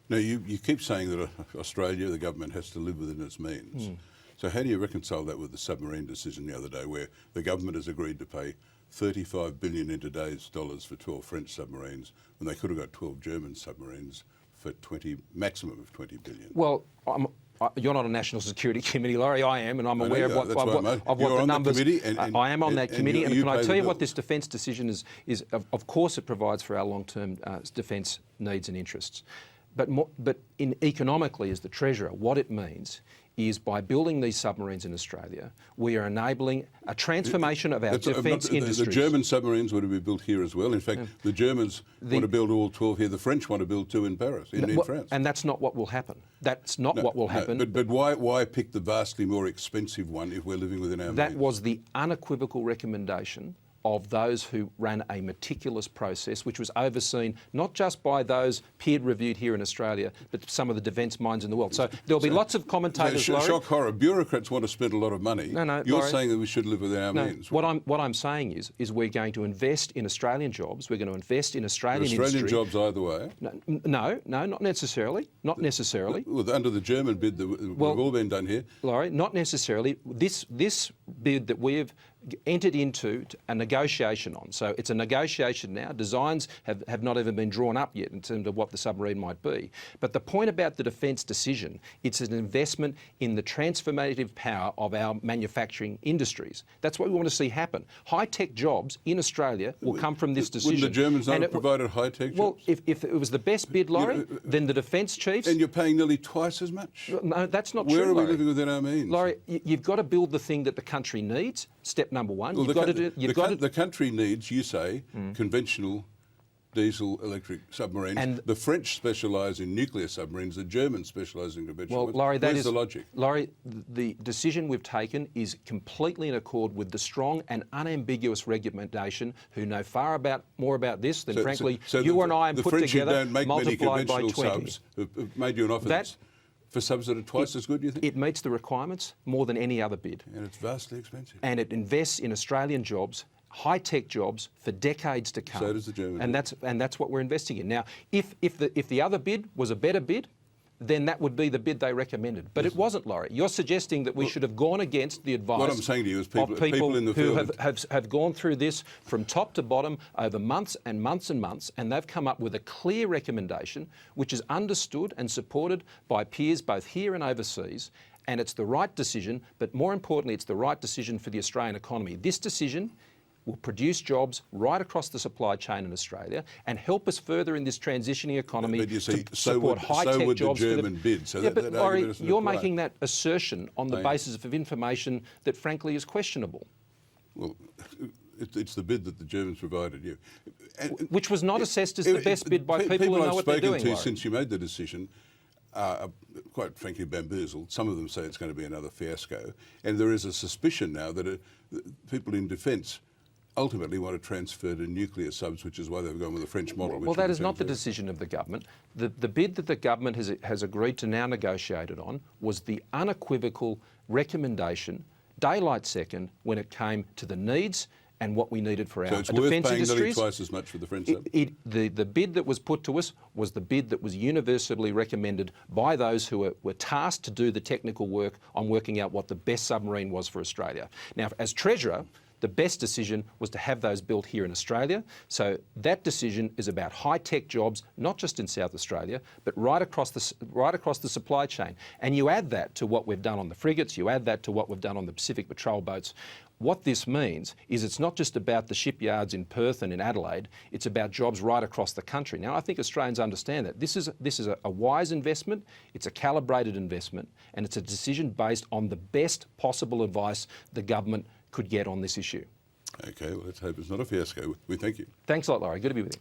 Now, you keep saying that Australia, the government, has to live within its means. So how do you reconcile that with the submarine decision the other day, where the government has agreed to pay $35 billion in today's dollars for 12 French submarines, when they could have got 12 German submarines for maximum of $20 billion? Well, you're not a National Security Committee, Laurie. I am, and I'm aware of what the numbers. I am on that committee, and can I tell you what this defence decision is? Of course, it provides for our long-term defence needs and interests, but economically, as the Treasurer, what it means is by building these submarines in Australia, we are enabling a transformation of our defence industries. The German submarines were to be built here as well. In fact, the Germans want to build all 12 here. The French want to build 2 in Paris, in France. And that's not what will happen. That's not what will happen. But why pick the vastly more expensive one if we're living within our means? That was the unequivocal recommendation of those who ran a meticulous process, which was overseen not just by those peer-reviewed here in Australia, but some of the defence minds in the world. So there'll be lots of commentators. Shock horror. Bureaucrats want to spend a lot of money. No, you're Laurie, saying that we should live within our means. What I'm saying is we're going to invest in Australian jobs. We're going to invest in Australian industry. Australian jobs either way. No, not necessarily. Not necessarily. Well, under the German bid that we've all been done here. Laurie, not necessarily. This bid that we've entered into a negotiation on. So it's a negotiation now. Designs have not even been drawn up yet in terms of what the submarine might be. But the point about the defence decision, it's an investment in the transformative power of our manufacturing industries. That's what we want to see happen. High-tech jobs in Australia will come from this decision. Wouldn't the Germans not have provided high-tech jobs? Well, if it was the best bid, Laurie, then the defence chiefs... And you're paying nearly twice as much? No, that's not true, Where are we Laurie. living within our means? Laurie, you've got to build the thing that the country needs. Step number one. Well, the country needs, you say, conventional diesel electric submarines. And the French specialise in nuclear submarines. The Germans specialise in conventional ones. Laurie, Where's the logic? Laurie, the decision we've taken is completely in accord with the strong and unambiguous recommendation, who know more about this than, frankly, you and I put together, multiplied by 20. Subs have made you an offer for subs that are twice as good, you think? It meets the requirements more than any other bid. And it's vastly expensive. And it invests in Australian jobs, high-tech jobs, for decades to come. So does the German bid. And that's what we're investing in. Now, if the other bid was a better bid, then that would be the bid they recommended. But it wasn't, Laurie. You're suggesting that we should have gone against the advice what I'm saying to you is people in the who field have gone through this from top to bottom over months and months and months, and they've come up with a clear recommendation which is understood and supported by peers both here and overseas. And it's the right decision, but more importantly, it's the right decision for the Australian economy. This decision will produce jobs right across the supply chain in Australia and help us further in this transitioning economy to support high-tech jobs. So would the German bid. So but Laurie, you're making that assertion on the basis of information that, frankly, is questionable. Well, it's the bid that the Germans provided you. Which was not assessed as the best bid by people who know what they're doing, I've spoken to since you made the decision, quite frankly bamboozled. Some of them say it's going to be another fiasco. And there is a suspicion now that people in defence ultimately want to transfer to nuclear subs, which is why they've gone with the French model. Well, that is not the decision of the government. The bid that the government has agreed to now negotiated on was the unequivocal recommendation, daylight second, when it came to the needs and what we needed for our defence industries. So it's worth paying nearly twice as much for the French sub? The bid that was put to us was the bid that was universally recommended by those who were tasked to do the technical work on working out what the best submarine was for Australia. Now, as Treasurer, the best decision was to have those built here in Australia. So that decision is about high-tech jobs, not just in South Australia, but right across the supply chain. And you add that to what we've done on the frigates, you add that to what we've done on the Pacific patrol boats. What this means is it's not just about the shipyards in Perth and in Adelaide, it's about jobs right across the country. Now, I think Australians understand that. This is a wise investment, it's a calibrated investment, and it's a decision based on the best possible advice the government could get on this issue. Okay, well, let's hope it's not a fiasco. We thank you. Thanks a lot, Laurie. Good to be with you.